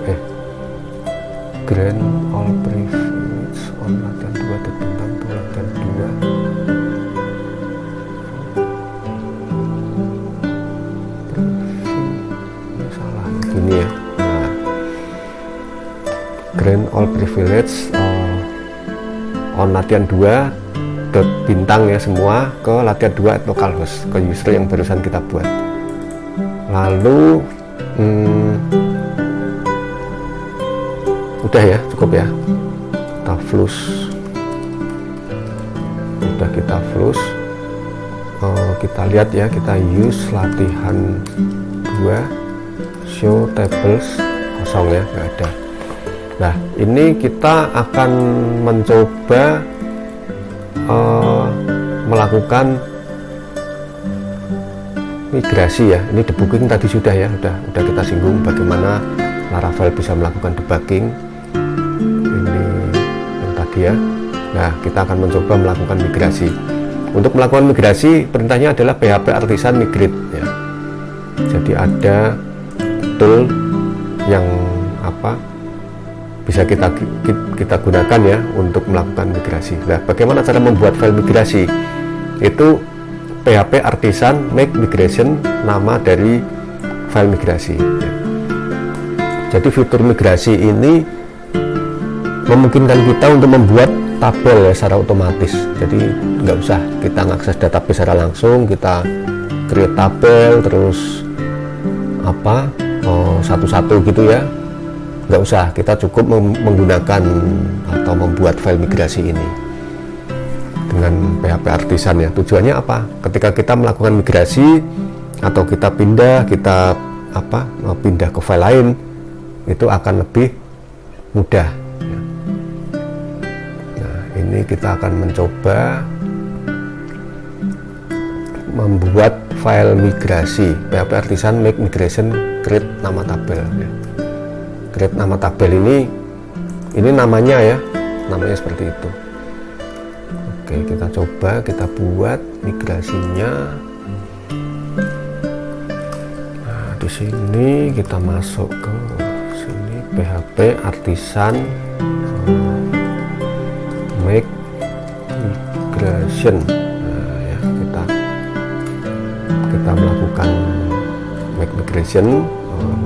grant all privilege on latihan 2 tentang latihan 2 salah gini ya. Nah, grant all privilege on latihan 2 bintang ya semua ke latihan 2 at localhost, ke user yang barusan kita buat. Lalu udah ya, cukup ya, kita flush, udah kita flush. Kita lihat ya, kita use latihan 2 show tables kosong ya, nggak ada. Nah ini kita akan mencoba melakukan migrasi ya. Ini debugging tadi sudah ya, udah kita singgung bagaimana Laravel bisa melakukan debugging ini yang tadi ya. Nah kita akan mencoba melakukan migrasi. Untuk melakukan migrasi perintahnya adalah php artisan migrate ya. Jadi ada tool yang bisa kita gunakan ya untuk melakukan migrasi. Nah, bagaimana cara membuat file migrasi? Itu php artisan make migration, nama dari file migrasi ya. Jadi fitur migrasi ini memungkinkan kita untuk membuat tabel ya secara otomatis. Jadi nggak usah kita mengakses database secara langsung, kita create tabel terus satu-satu gitu ya. Nggak usah, kita cukup menggunakan atau membuat file migrasi ini dengan PHP artisan ya. Tujuannya apa? Ketika kita melakukan migrasi atau kita pindah ke file lain, itu akan lebih mudah ya. Nah ini kita akan mencoba membuat file migrasi PHP artisan make migration create nama tabel ya. Create nama tabel ini namanya ya, namanya seperti itu. Oke, kita coba, kita buat migrasinya. Nah, di sini kita masuk ke sini PHP artisan make migration. Nah, ya, kita melakukan make migration.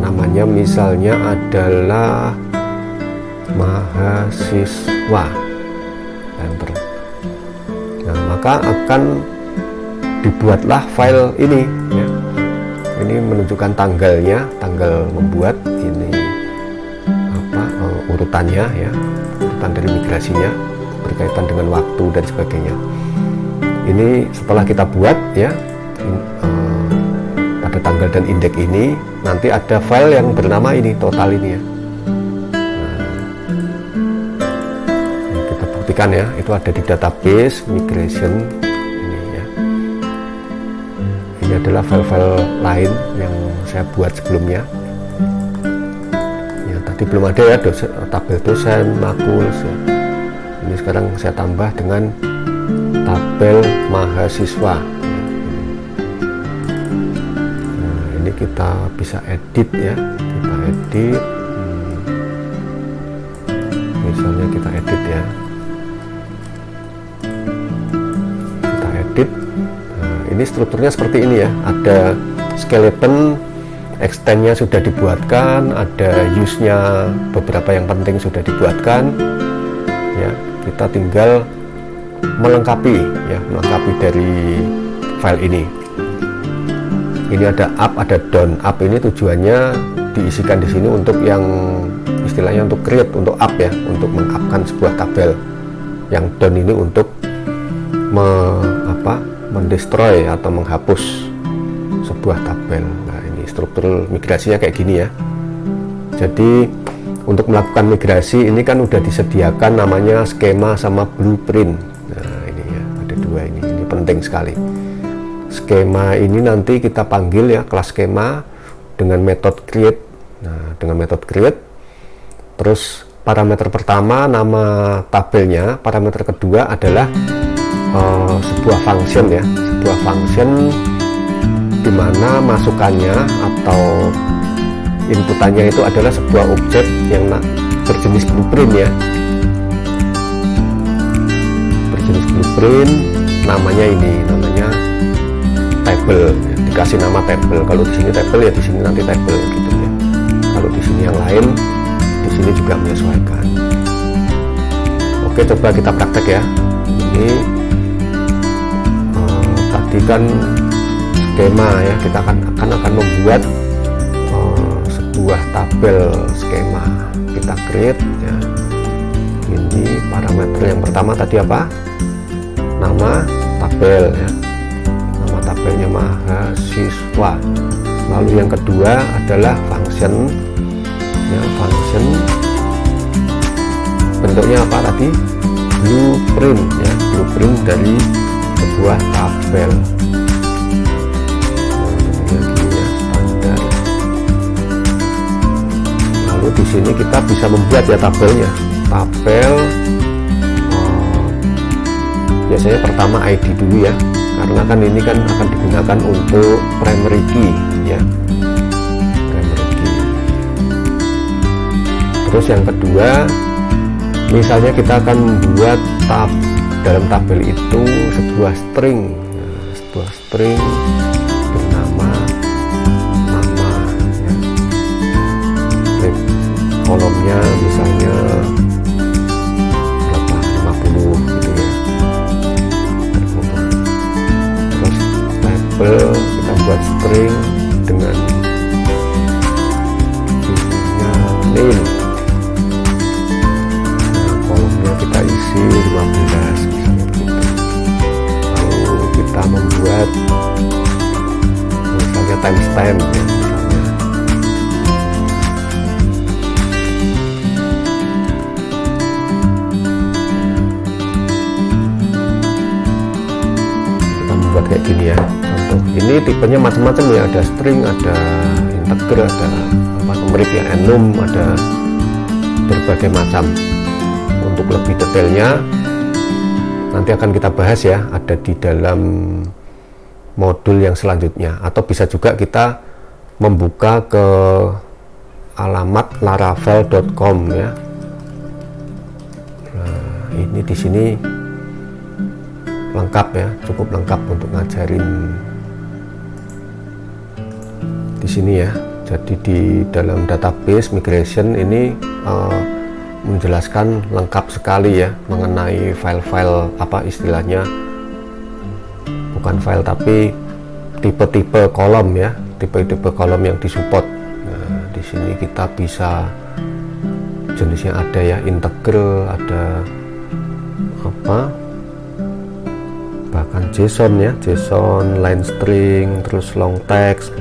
Namanya misalnya adalah mahasiswa, enter. Nah maka akan dibuatlah file ini ya. Ini menunjukkan tanggalnya, tanggal membuat ini urutannya ya, urutan dari migrasinya berkaitan dengan waktu dan sebagainya. Ini setelah kita buat ya, pada tanggal dan indeks ini nanti ada file yang bernama ini, total ini ya. Nah, kita buktikan ya, itu ada di database migration ini ya. Ini adalah file-file lain yang saya buat sebelumnya ya, tadi belum ada ya, tabel dosen, makulus ya. Ini sekarang saya tambah dengan tabel mahasiswa. Kita bisa edit ya, kita edit misalnya kita edit ya, kita edit. Nah, ini strukturnya seperti ini ya, ada skeleton, extendnya sudah dibuatkan, ada use-nya beberapa yang penting sudah dibuatkan ya. Kita tinggal melengkapi ya, melengkapi dari file ini. Ini ada up, ada down. Up ini tujuannya diisikan di sini untuk yang istilahnya untuk create, untuk up ya, untuk mengupkan sebuah tabel. Yang down ini untuk mendestroy atau menghapus sebuah tabel. Nah, ini struktur migrasinya kayak gini ya. Jadi untuk melakukan migrasi ini kan udah disediakan namanya skema sama blueprint. Nah, ini ya, ada dua ini penting sekali. Skema ini nanti kita panggil ya, kelas skema dengan metode create. Nah, dengan metode create, terus parameter pertama nama tabelnya, parameter kedua adalah sebuah function ya, sebuah function di mana masukannya atau inputannya itu adalah sebuah objek yang berjenis blueprint ya, berjenis blueprint, namanya ini namanya table ya, dikasih nama table. Kalau di sini table ya di sini nanti table gitu ya. Kalau di sini yang lain, di sini juga menyesuaikan. Oke, coba kita praktek ya. Ini tadi kan skema ya, kita akan membuat sebuah tabel skema. Kita create ya. Ini parameter yang pertama tadi apa? Nama tabel ya. Nama tabelnya mahasiswa. Lalu yang kedua adalah function ya, function bentuknya apa tadi? Blueprint ya, blueprint dari sebuah tabel. Lalu di sini kita bisa membuat ya tabelnya. Tabel biasanya pertama ID dulu ya, karena kan ini kan akan digunakan untuk primary key ya, primary key. Terus yang kedua, misalnya kita akan membuat dalam tabel itu sebuah string, sebuah string bernama nama ya. Kolomnya misalnya 50 gitu ya. Terus tabel kita buat string dengan name. Nah, kolomnya kita isi 15 misalnya begitu. Lalu kita membuat misalnya timestamp ya, misalnya. Kita membuat kayak gini ya. Contoh, ini tipenya macam-macam ya, ada string, ada integer, ada numerik ya, enum, ada berbagai macam. Untuk lebih detailnya nanti akan kita bahas ya, ada di dalam modul yang selanjutnya, atau bisa juga kita membuka ke alamat laravel.com ya. Nah, ini di sini lengkap ya, cukup lengkap untuk ngajarin di sini ya. Jadi di dalam database migration ini menjelaskan lengkap sekali ya mengenai file-file, apa istilahnya, bukan file tapi tipe-tipe kolom ya, tipe-tipe kolom yang disupport. Nah, di sini kita bisa jenisnya ada ya, integer, ada apa, bahkan JSON ya, JSON, line string, terus long text.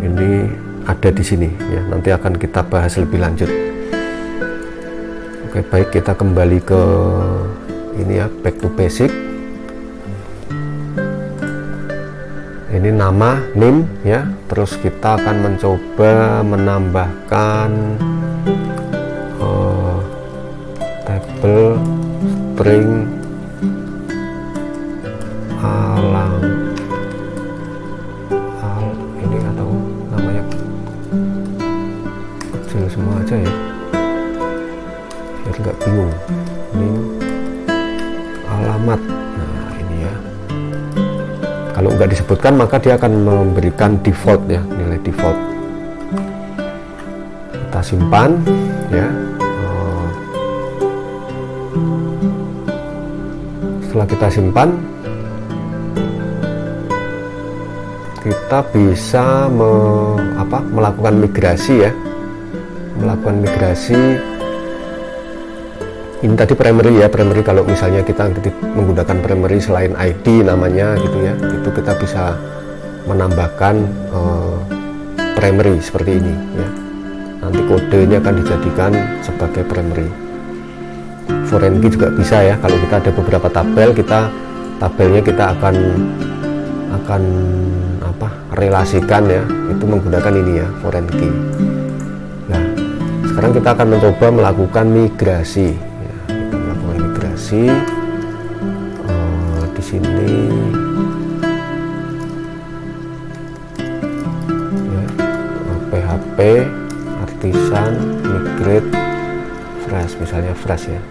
Ini ada di sini ya, nanti akan kita bahas lebih lanjut. Oke, baik, kita kembali ke ini ya, back to basic. Ini nama, name ya, terus kita akan mencoba menambahkan tabel string ini atau namanya kecil semua aja ya, biar nggak bingung. Ini alamat. Nah, ini ya, kalau nggak disebutkan maka dia akan memberikan default ya, nilai default. Kita simpan ya. Setelah kita simpan, kita bisa melakukan migrasi ya, melakukan migrasi. Ini tadi primary ya, primary kalau misalnya kita menggunakan primary selain ID namanya gitu ya, itu kita bisa menambahkan primary seperti ini ya. Nanti kode ini akan dijadikan sebagai primary. Foreign key juga bisa ya, kalau kita ada beberapa tabel, tabelnya kita akan relasikan ya, itu menggunakan ini ya, foreign key. Nah, sekarang kita akan mencoba melakukan migrasi ya, kita melakukan migrasi di sini ya, PHP artisan migrate fresh, misalnya fresh ya.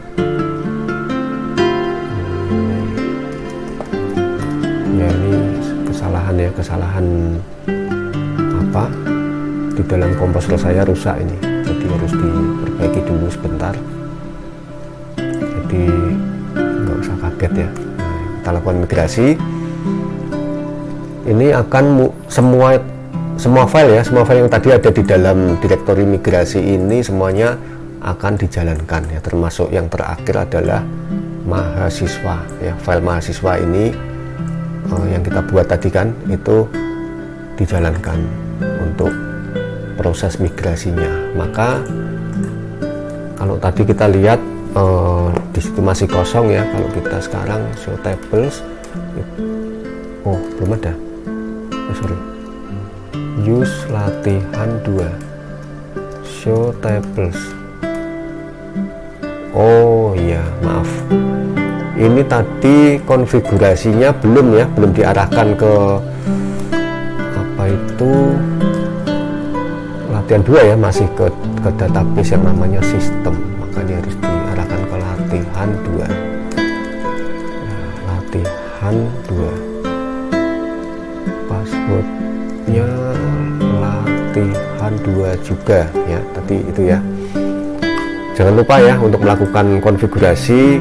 Ya, ini kesalahan di dalam komposer saya rusak ini, jadi harus diperbaiki dulu sebentar, jadi nggak usah kaget ya. Nah, kita lakukan migrasi, ini akan semua file ya, semua file yang tadi ada di dalam direktori migrasi ini semuanya akan dijalankan ya, termasuk yang terakhir adalah mahasiswa ya. File mahasiswa ini yang kita buat tadi kan, itu dijalankan untuk proses migrasinya. Maka kalau tadi kita lihat di situ masih kosong ya, kalau kita sekarang show tables, belum ada, sorry, use latihan 2 show tables. Oh iya, maaf, ini tadi konfigurasinya belum diarahkan ke latihan 2 ya, masih ke database yang namanya sistem, makanya harus diarahkan ke latihan 2 ya, latihan 2, passwordnya latihan 2 juga ya, tadi itu ya. Jangan lupa ya untuk melakukan konfigurasi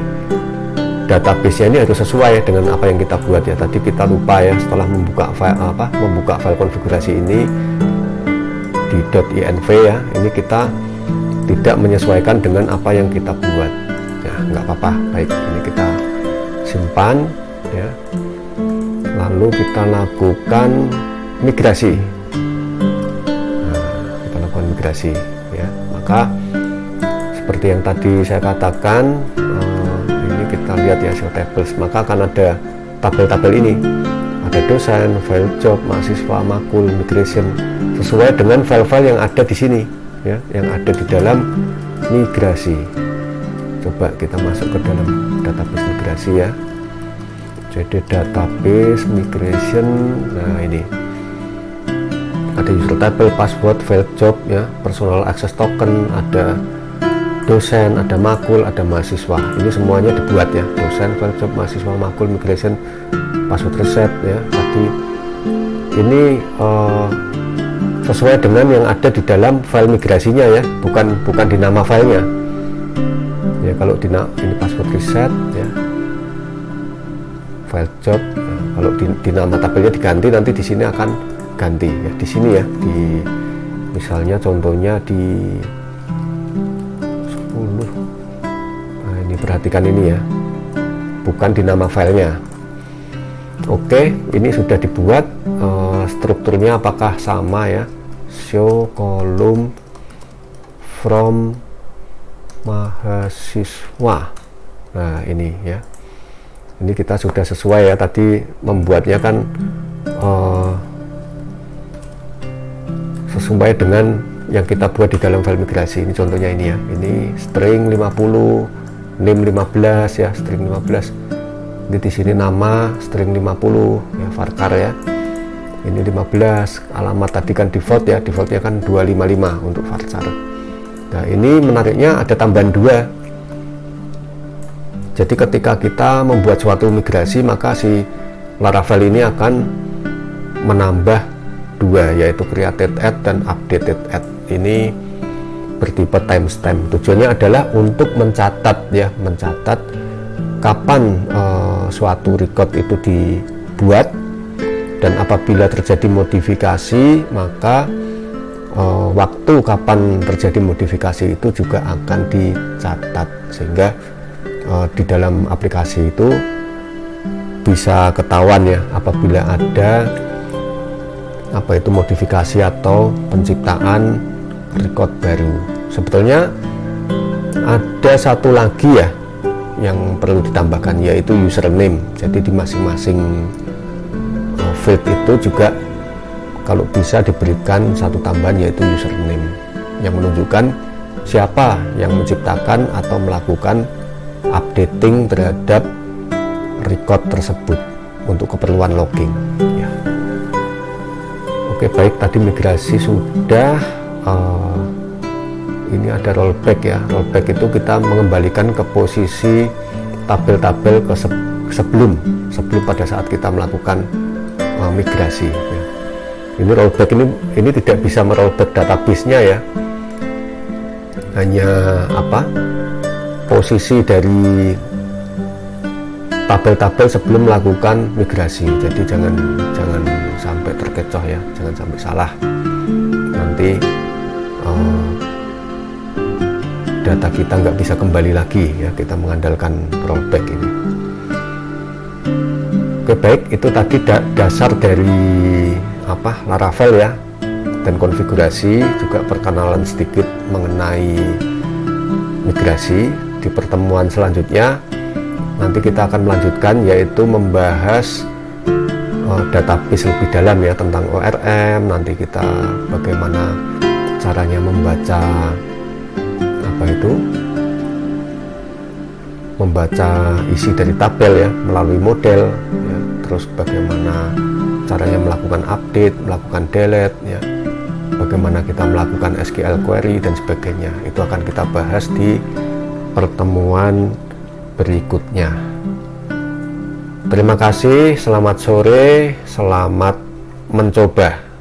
database-nya ini harus sesuai dengan apa yang kita buat ya. Tadi kita lupa ya, setelah membuka file konfigurasi ini di .inv ya, ini kita tidak menyesuaikan dengan apa yang kita buat ya, nggak apa-apa. Baik, ini kita simpan ya, lalu kita lakukan migrasi. Nah, kita lakukan migrasi ya. Maka seperti yang tadi saya katakan, ini kita lihat ya, show tables, maka akan ada tabel-tabel ini, ada dosen, file job, mahasiswa, makul, migration, sesuai dengan file-file yang ada di sini ya, yang ada di dalam migrasi. Coba kita masuk ke dalam database migrasi ya. Jadi database migration, nah ini ada user table, password, file job ya, personal access token, ada dosen, ada makul, ada mahasiswa. Ini semuanya dibuat ya, dosen, file job, mahasiswa, makul, migration, password reset ya. Tadi ini sesuai dengan yang ada di dalam file migrasinya ya, bukan di nama filenya ya. Kalau ini password reset ya, file job ya. Kalau di nama tabelnya diganti, nanti di sini akan ganti ya, di sini ya, di misalnya contohnya di 10. Nah, ini perhatikan ini ya, bukan di nama filenya. Oke, ini sudah dibuat. Strukturnya apakah sama ya, show kolom from mahasiswa. Nah ini ya, ini kita sudah sesuai ya, tadi membuatnya kan sesuai dengan yang kita buat di dalam file migrasi. Ini contohnya ini ya, ini string 50, name 15 ya, string 15. Ini di sini nama string 50 ya, varchar ya. Ini 15, alamat tadi kan default ya, defaultnya kan 255 untuk varchar. Nah ini menariknya ada tambahan 2. Jadi ketika kita membuat suatu migrasi, maka si Laravel ini akan menambah 2, yaitu created at dan updated at. Ini bertipe timestamp. Tujuannya adalah untuk mencatat ya, mencatat kapan suatu record itu dibuat, dan apabila terjadi modifikasi, maka waktu kapan terjadi modifikasi itu juga akan dicatat, sehingga di dalam aplikasi itu bisa ketahuan ya apabila ada modifikasi atau penciptaan record baru. Sebetulnya ada satu lagi ya yang perlu ditambahkan, yaitu username. Jadi di masing-masing field itu juga kalau bisa diberikan satu tambahan, yaitu username, yang menunjukkan siapa yang menciptakan atau melakukan updating terhadap record tersebut untuk keperluan logging ya. Oke, baik, tadi migrasi sudah. Ini ada rollback ya. Rollback itu kita mengembalikan ke posisi tabel-tabel ke sebelum pada saat kita melakukan migrasi ya. Ini rollback ini tidak bisa merollback database-nya ya, hanya posisi dari tabel-tabel sebelum melakukan migrasi. Jadi jangan sampai terkecoh ya, jangan sampai salah, nanti data kita nggak bisa kembali lagi ya, kita mengandalkan rollback ini. Oke, baik, itu tadi dasar dari Laravel ya, dan konfigurasi, juga perkenalan sedikit mengenai migrasi. Di pertemuan selanjutnya nanti kita akan melanjutkan, yaitu membahas database lebih dalam ya, tentang ORM. Nanti kita bagaimana caranya membaca isi dari tabel ya melalui model ya, terus bagaimana caranya melakukan update, melakukan delete ya, bagaimana kita melakukan SQL query dan sebagainya. Itu akan kita bahas di pertemuan berikutnya. Terima kasih, selamat sore, selamat mencoba.